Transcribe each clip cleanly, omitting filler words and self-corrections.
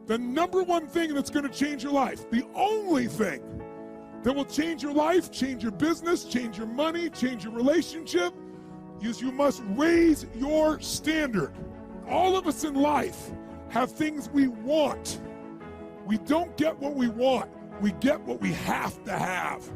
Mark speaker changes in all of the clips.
Speaker 1: The number one thing that's going to change your life, the only thing that will change your life, change your business, change your money, change your relationship, is you must raise your standard. All of us in life have things we want. We don't get what we want. We get what we have to have.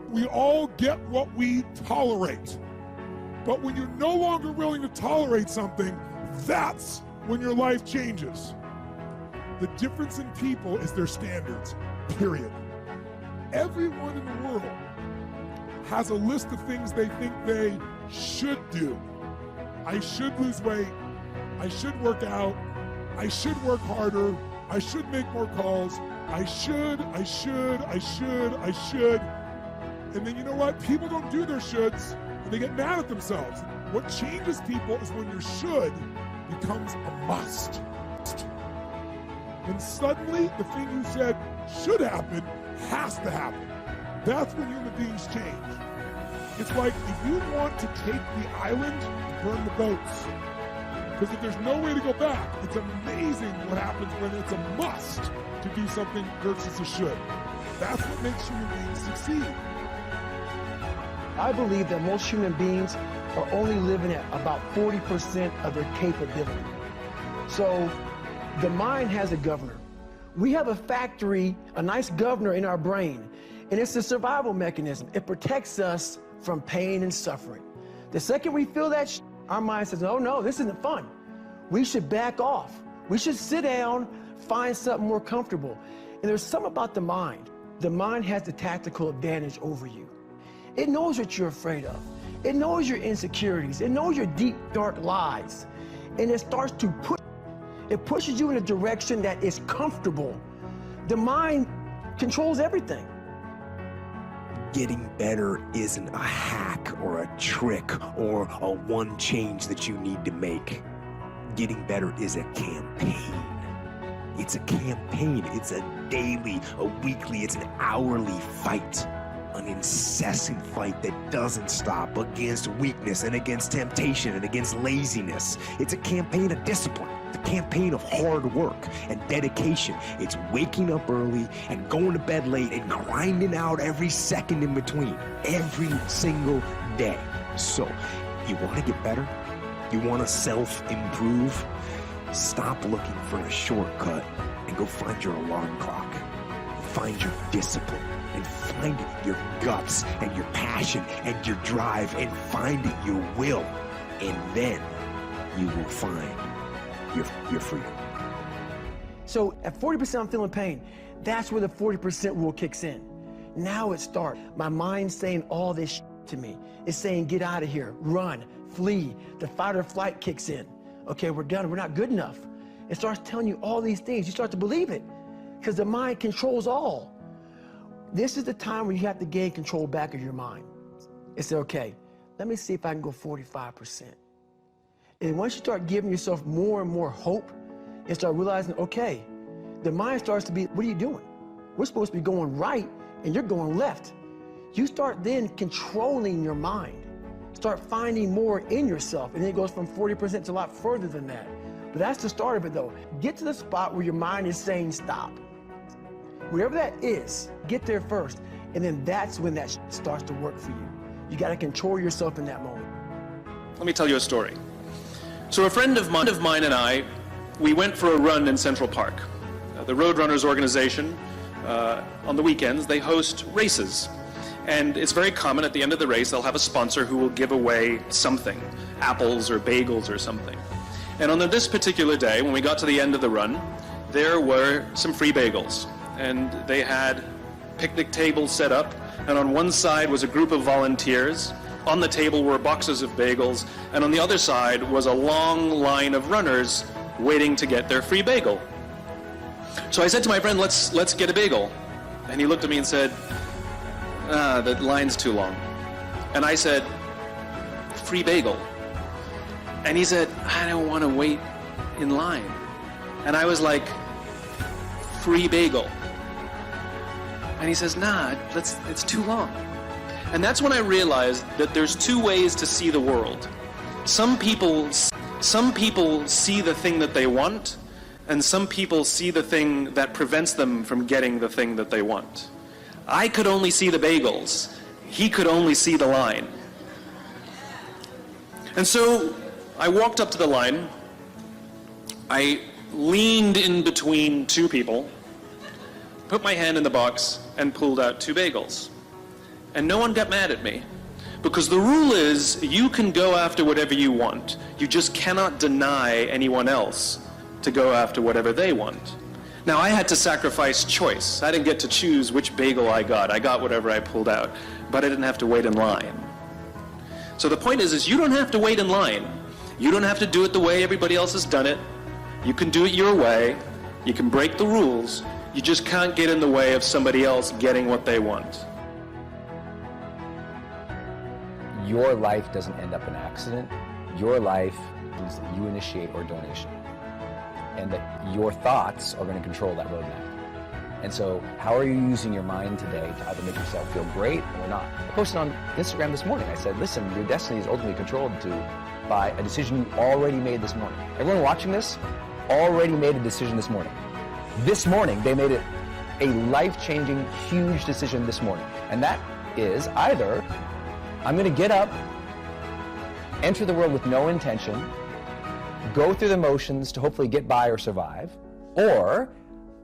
Speaker 1: We all get what we tolerate. But when you're no longer willing to tolerate something, that's when your life changes. The difference in people is their standards, period. Everyone in the world has a list of things they think they should do. I should lose weight. I should work out. I should work harder. I should make more calls. I should. And then you know what? People don't do their shoulds and they get mad at themselves. What changes people is when your should becomes a must. And suddenly the thing you said should happen has to happen. That's when human beings change. It's like if you want to take the island, burn the boats. Because if there's no way to go back, it's amazing what happens when it's a must to do something versus a should. That's what makes human beings succeed.
Speaker 2: I believe that most human beings are only living at about 40% of their capability. So the mind has a governor. We have a factory, a nice governor in our brain, and it's a survival mechanism. It protects us from pain and suffering. The second we feel that, our mind says, oh no, this isn't fun. We should back off. We should sit down, find something more comfortable. And there's something about the mind. The mind has the tactical advantage over you. It knows what you're afraid of. It knows your insecurities. It knows your deep, dark lies. And it starts to push. It pushes you in a direction that is comfortable. The mind controls everything.
Speaker 3: Getting better isn't a hack or a trick or a one change that you need to make. Getting better is a campaign. It's a campaign. It's a daily, a weekly, it's an hourly fight. An incessant fight that doesn't stop against weakness and against temptation and against laziness. It's a campaign of discipline. It's a campaign of hard work and dedication. It's waking up early and going to bed late and grinding out every second in between, every single day. So, you want to get better? You want to self-improve? Stop looking for a shortcut and go find your alarm clock. Find your discipline. And find your guts and your passion and your drive and find your will. And then you will find your freedom.
Speaker 2: So at 40% I'm feeling pain. That's where the 40% rule kicks in. Now it starts. My mind's saying all this to me. It's saying get out of here, run, flee. The fight or flight kicks in. Okay, we're done, we're not good enough. It starts telling you all these things. You start to believe it because the mind controls all. This is the time where you have to gain control back of your mind. It's okay, let me see if I can go 45%. And once you start giving yourself more and more hope and start realizing, okay, the mind starts to be, what are you doing? We're supposed to be going right and you're going left. You start then controlling your mind. Start finding more in yourself, and then it goes from 40% to a lot further than that. But that's the start of it though. Get to the spot where your mind is saying stop. Wherever that is, get there first, and then that's when that starts to work for you. You got to control yourself in that moment.
Speaker 4: Let me tell you a story. So a friend of mine and I, we went for a run in Central Park. The Roadrunners organization, on the weekends, they host races. And it's very common at the end of the race, they'll have a sponsor who will give away something, apples or bagels or something. And on this particular day, when we got to the end of the run, there were some free bagels. And they had picnic tables set up, and on one side was a group of volunteers. On the table were boxes of bagels, and on the other side was a long line of runners waiting to get their free bagel. So I said to my friend, let's get a bagel. And he looked at me and said, the line's too long. And I said, free bagel. And he said, I don't want to wait in line. And I was like, free bagel. And he says, nah, it's too long. And that's when I realized that there's two ways to see the world. Some people see the thing that they want, and some people see the thing that prevents them from getting the thing that they want. I could only see the bagels. He could only see the line. And so I walked up to the line. I leaned in between two people, put my hand in the box, and pulled out 2 bagels. And no one got mad at me. Because the rule is, you can go after whatever you want. You just cannot deny anyone else to go after whatever they want. Now, I had to sacrifice choice. I didn't get to choose which bagel I got. I got whatever I pulled out. But I didn't have to wait in line. So the point is you don't have to wait in line. You don't have to do it the way everybody else has done it. You can do it your way. You can break the rules. You just can't get in the way of somebody else getting what they want.
Speaker 5: Your life doesn't end up an accident. Your life is that you initiate or donation. And that your thoughts are going to control that roadmap. And so how are you using your mind today to either make yourself feel great or not? I posted on Instagram this morning. I said, listen, your destiny is ultimately controlled by a decision you already made this morning. Everyone watching this already made a decision this morning. This morning, they made it a life-changing, huge decision this morning. And that is either I'm going to get up, enter the world with no intention, go through the motions to hopefully get by or survive, or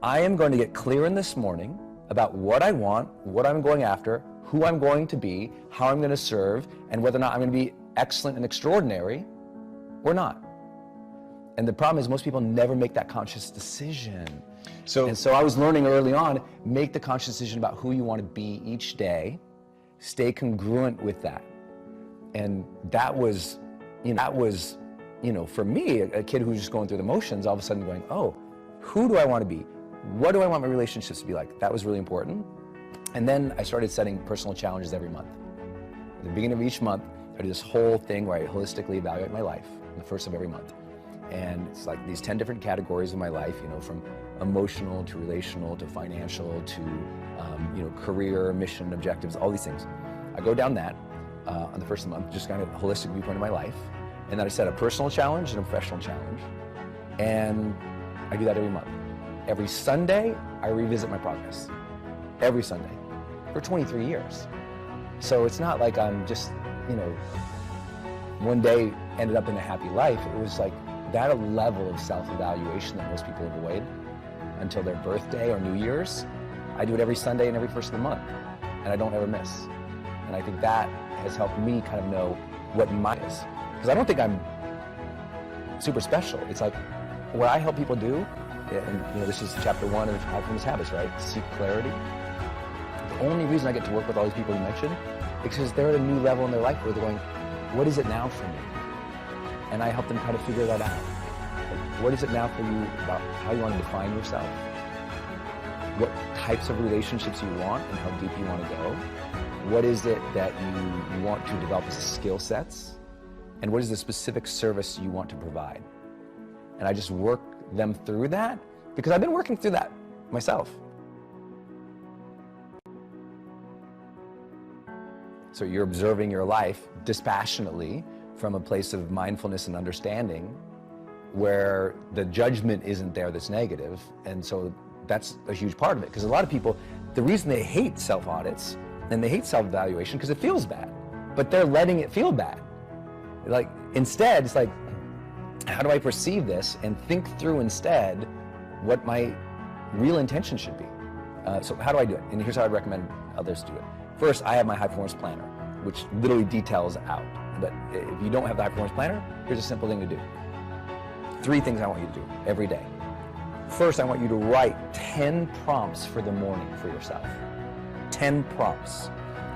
Speaker 5: I am going to get clear in this morning about what I want, what I'm going after, who I'm going to be, how I'm going to serve, and whether or not I'm going to be excellent and extraordinary or not. And the problem is most people never make that conscious decision. So I was learning early on, make the conscious decision about who you want to be each day, stay congruent with that. And that was, for me, a kid who's just going through the motions, all of a sudden going, oh, who do I want to be? What do I want my relationships to be like? That was really important. And then I started setting personal challenges every month. At the beginning of each month, I do this whole thing where I holistically evaluate my life in the first of every month. And it's like these 10 different categories of my life, from emotional to relational to financial to, career, mission, objectives, all these things. I go down that on the first of the month, just kind of a holistic viewpoint of my life. And then I set a personal challenge and a professional challenge. And I do that every month. Every Sunday, I revisit my progress. Every Sunday. For 23 years. So it's not like I'm just, one day ended up in a happy life. It was like that level of self-evaluation that most people avoid until their birthday or New Year's. I do it every Sunday and every first of the month. And I don't ever miss. And I think that has helped me kind of know what mine is. Because I don't think I'm super special. It's like what I help people do, and this is chapter 1 of High-Performance Habits, right? Seek clarity. The only reason I get to work with all these people you mentioned is because they're at a new level in their life where they're going, what is it now for me? And I help them kind of figure that out. Like, what is it now for you about how you want to define yourself? What types of relationships you want and how deep you want to go? What is it that you want to develop as skill sets? And what is the specific service you want to provide? And I just work them through that because I've been working through that myself. So you're observing your life dispassionately from a place of mindfulness and understanding where the judgment isn't there that's negative. And so that's a huge part of it, because a lot of people, the reason they hate self-audits and they hate self-evaluation because it feels bad, but they're letting it feel bad. Like, instead, it's like, how do I perceive this and think through instead what my real intention should be? So how do I do it? And here's how I recommend others do it. First, I have my high-performance planner, which literally details out. But if you don't have the high-performance planner, here's a simple thing to do. 3 things I want you to do every day. First, I want you to write 10 prompts for the morning for yourself. 10 prompts.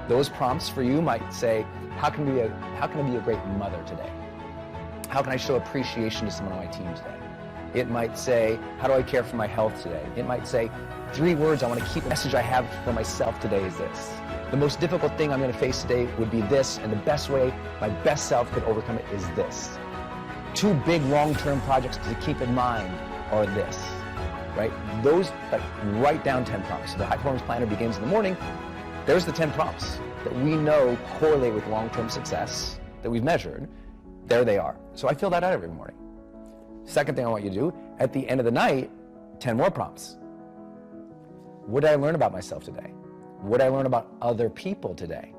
Speaker 5: Those prompts for you might say, how can I be a great mother today? How can I show appreciation to someone on my team today? It might say, how do I care for my health today? It might say, 3 words I want to keep. The message I have for myself today is this. The most difficult thing I'm going to face today would be this, and the best way my best self could overcome it is this. 2 big long-term projects to keep in mind are this, right? Those, write down 10 prompts. So the high-performance planner begins in the morning. There's the 10 prompts that we know correlate with long-term success that we've measured. There they are. So I fill that out every morning. Second thing I want you to do at the end of the night, 10 more prompts. What did I learn about myself today? What did I learn about other people today?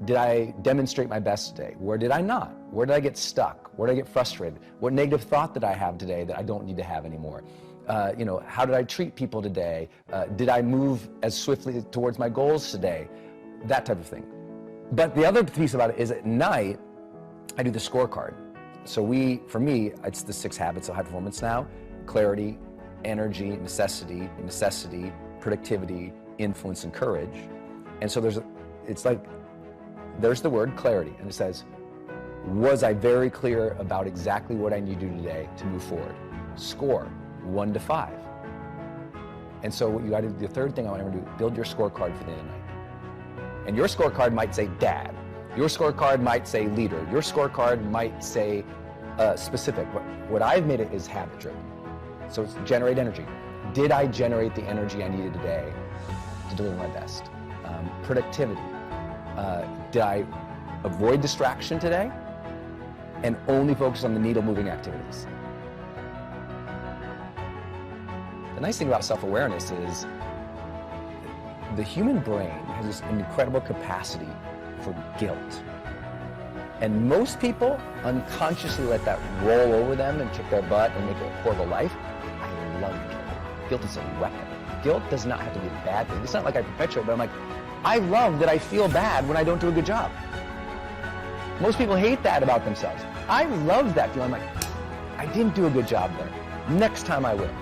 Speaker 5: Did I demonstrate my best today? Where did I not? Where did I get stuck? Where did I get frustrated? What negative thought did I have today that I don't need to have anymore? How did I treat people today? Did I move as swiftly towards my goals today? That type of thing. But the other piece about it is at night, I do the scorecard. So for me, it's the 6 habits of high performance now: clarity, energy, necessity, productivity, influence, and courage. And so there's the word clarity, and it says, was I very clear about exactly what I need to do today to move forward? Score, 1 to 5. And so what you got to do, the third thing I want to do, build your scorecard for the end of the night. And your scorecard might say dad. Your scorecard might say leader. Your scorecard might say specific. What I've made it is habit driven. So it's generate energy. Did I generate the energy I needed today to deliver my best? Productivity. Did I avoid distraction today and only focus on the needle moving activities? The nice thing about self-awareness is the human brain has this incredible capacity for guilt. And most people unconsciously let that roll over them and kick their butt and make it a horrible life. I love guilt. Guilt is a weapon. Guilt does not have to be a bad thing. It's not like I perpetuate, but I'm like, I love that I feel bad when I don't do a good job. Most people hate that about themselves. I love that feeling. I'm like, I didn't do a good job there. Next time I will.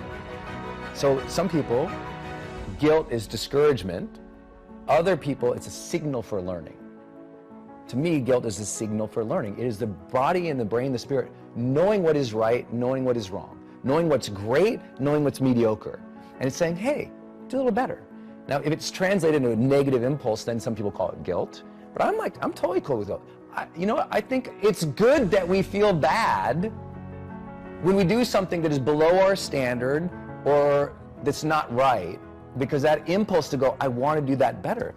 Speaker 5: So some people, guilt is discouragement. Other people, it's a signal for learning. To me, guilt is a signal for learning. It is the body and the brain, the spirit, knowing what is right, knowing what is wrong, knowing what's great, knowing what's mediocre. And it's saying, hey, do a little better. Now, if it's translated into a negative impulse, then some people call it guilt. But I'm totally cool with guilt. You know what? I think it's good that we feel bad when we do something that is below our standard or that's not right, because that impulse to go, I want to do that better.